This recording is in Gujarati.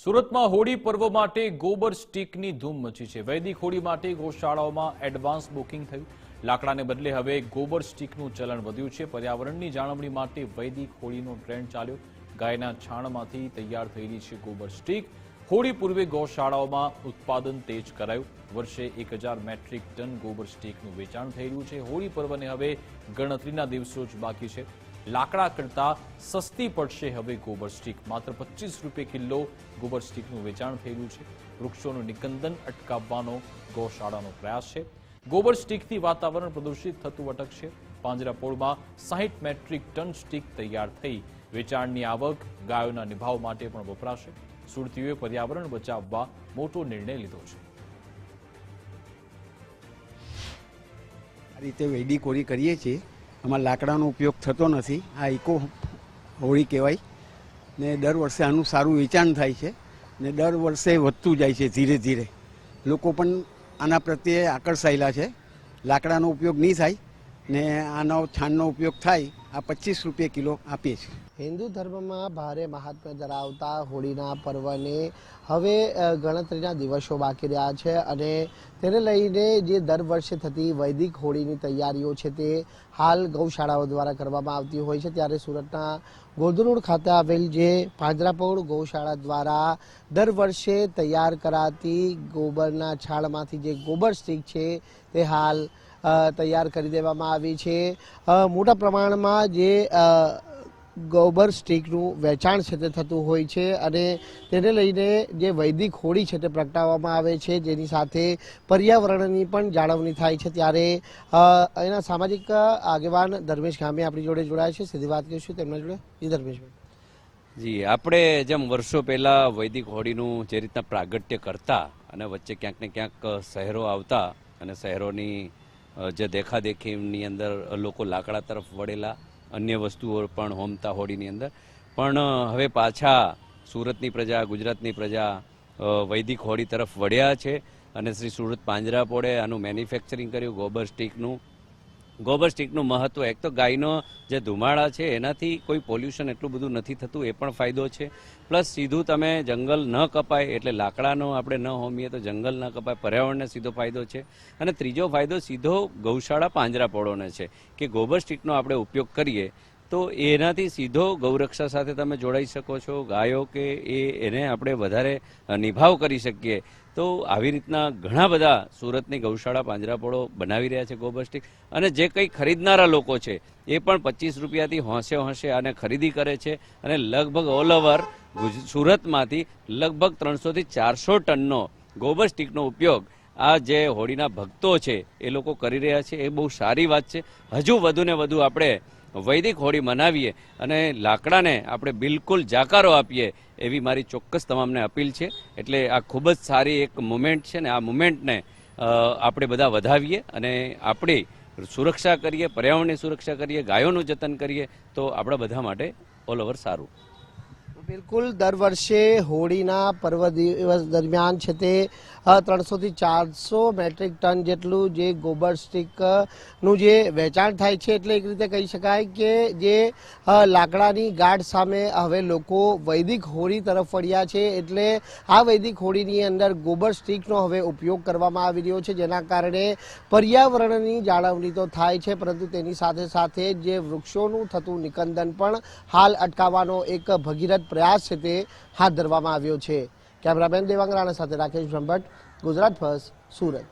સુરતમાં હોળી પર્વ માટે ગોબર સ્ટીકની ધૂમ મચી છે। વૈદિક હોળી માટે ગૌશાળાઓમાં એડવાન્સ બુકિંગ થયું। લાકડાને બદલે હવે ગોબર સ્ટીકનું ચલણ વધ્યું છે। પર્યાવરણની જાળવણી માટે વૈદિક હોળીનો ટ્રેન્ડ ચાલ્યો। ગાયના છાણમાંથી તૈયાર થયેલી છે ગોબર સ્ટીક। હોળી પૂર્વે ગૌશાળાઓમાં ઉત્પાદન તેજ કરાયું। વર્ષે 1000 મેટ્રિક ટન ગોબર સ્ટીકનું વેચાણ થઈ રહ્યું છે। હોળી પર્વને હવે ગણતરીના દિવસો જ બાકી છે। લાકડા કરતા સસ્તી પડશે હવે ગોબર સ્ટીક। માત્ર 25 રૂપિયા કિલો ગોબર સ્ટીકનું વેચાણ થઈ રહ્યું છે। વૃક્ષોનું નિકંદન અટકાવવાનો ગૌશાળાનો પ્રયાસ છે। ગોબર સ્ટીકથી વાતાવરણ પ્રદૂષિત થતું અટકશે। પાંજરાપોળમાં 60 મેટ્રિક ટન સ્ટીક તૈયાર થઈ વેચાણની આવક ગાયોના નિભાવ માટે પણ વપરાશે। સુરતીઓએ પર્યાવરણ બચાવવા મોટો નિર્ણય લીધો છે। આ રીતે વૈદિક હોળી કરીએ છીએ। આમાં લાકડાનો ઉપયોગ થતો નથી। આ ઇકો હોળી કહેવાય ને દર વર્ષે આનું સારું વેચાણ થાય છે ને દર વર્ષે વધતું જાય છે ધીરે ધીરે। લોકો પણ આના પ્રત્યે આકર્ષાયેલા છે। લાકડાનો ઉપયોગ નહીં થાય ને આનો છાણનો ઉપયોગ થાય। આ 25 રૂપિયા કિલો આપીએ છીએ। હિન્દુ ધર્મમાં ભારે મહાત્મ્ય ધરાવતા હોળીના પર્વને હવે ગણતરીના દિવસો બાકી રહ્યા છે અને તેને લઈને જે દર વર્ષે થતી વૈદિક હોળીની તૈયારીઓ છે તે હાલ ગૌશાળાઓ દ્વારા કરવામાં આવતી હોય છે। ત્યારે સુરતના ગોધરોડ ખાતે આવેલ જે પાંજરાપોળ ગૌશાળા દ્વારા દર વર્ષે તૈયાર કરાતી ગોબરના છાણમાંથી જે ગોબર સ્ટીક છે તે હાલ તૈયાર કરી દેવામાં આવી છે। મોટા પ્રમાણમાં જે ગોબર સ્ટીકનું વેચાણ છે તે થતું હોય છે અને તેને લઈને જે વૈદિક હોળી છે તે પ્રગટાવવામાં આવે છે, જેની સાથે પર્યાવરણની પણ જાળવણી થાય છે। ત્યારે એના સામાજિક આગેવાન ધર્મેશ ગામે આપણી જોડે જોડાયા છે। સીધી વાત કરીશું તેમના જોડે। જી ધર્મેશભાઈ। જી, આપણે જેમ વર્ષો પહેલા વૈદિક હોળીનું જે રીતના પ્રાગટ્ય કરતા અને વચ્ચે ક્યાંક ને ક્યાંક શહેરો આવતા અને શહેરોની જે દેખાદેખીની અંદર લોકો લાકડા તરફ વળેલા, અન્ય વસ્તુઓ પણ હોમતા હોળીની અંદર, પણ હવે પાછા સુરતની પ્રજા, ગુજરાતની પ્રજા વૈદિક હોળી તરફ વળ્યા છે અને શ્રી સુરત પાંજરાપોળે આનું મેન્યુફેક્ચરિંગ કર્યું ગોબર સ્ટીકનું। ગોબર સ્ટીકનું મહત્વ એક તો ગાયનો જે ધુમાડા છે એનાથી કોઈ પોલ્યુશન એટલું બધું નથી થતું, એ પણ ફાયદો છે। પ્લસ સીધું તમે જંગલ ન કપાય એટલે લાકડાનો આપણે ન હોમીએ તો જંગલ ન કપાય, પર્યાવરણને સીધો ફાયદો છે। અને ત્રીજો ફાયદો સીધો ગૌશાળા પાંજરાપોળોને છે કે ગોબર સ્ટીકનો આપણે ઉપયોગ કરીએ તો એનાથી સીધો ગૌરક્ષા સાથે તમે જોડાઈ શકો છો। ગાયો કે એને આપણે વધારે નિભાવ કરી શકીએ। તો આવી રીતના ઘણા બધા સુરતની ગૌશાળા પાંજરાપોળો બનાવી રહ્યા છે ગોબર સ્ટીક, અને જે કંઈ ખરીદનારા લોકો છે એ પણ 25 રૂપિયાથી હોંશે આને ખરીદી કરે છે અને લગભગ ઓલ ઓવર સુરતમાંથી લગભગ 300 થી 400 ટનનો ગોબર સ્ટીકનો ઉપયોગ આ જે હોળીના ભક્તો છે એ લોકો કરી રહ્યા છે। એ બહુ સારી વાત છે। હજુ વધુને વધુ આપણે વૈદિક હોળી મનાવીએ અને લાકડાને આપણે બિલકુલ જાકારો આપીએ એવી મારી ચોક્કસ તમામને અપીલ છે। એટલે આ ખૂબ જ સારી એક મુમેન્ટ છે ને આ મુમેન્ટને આપણે બધા વધાવીએ અને આપણી સુરક્ષા કરીએ, પર્યાવરણની સુરક્ષા કરીએ, ગાયોનું જતન કરીએ તો આપણા બધા માટે ઓલ ઓવર સારું। બિલકુલ દર વર્ષે હોળીના પર્વ દિવસ દરમિયાન છે તે 300 થી 400 મેટ્રિક ટન જેટલું જે ગોબર સ્ટીકનું જે વેચાણ થાય છે। એટલે એક રીતે કહી શકાય કે જે લાકડાની ગાઢ સામે હવે લોકો વૈદિક હોળી તરફ વળ્યા છે। એટલે આ વૈદિક હોળીની અંદર ગોબર સ્ટીકનો હવે ઉપયોગ કરવામાં આવી રહ્યો છે, જેના કારણે પર્યાવરણની જાળવણી તો થાય છે, પરંતુ તેની સાથે સાથે જે વૃક્ષોનું થતું નિકંદન પણ હાલ અટકાવવાનો એક ભગીરથ પ્રયાસ છે તે હાથ ધરવામાં આવ્યો છે। કેમેરામેન દેવાંગ રાણા સાથે રાકેશ બ્રહ્મભટ્ટ, ગુજરાત ફર્સ્ટ, સુરત।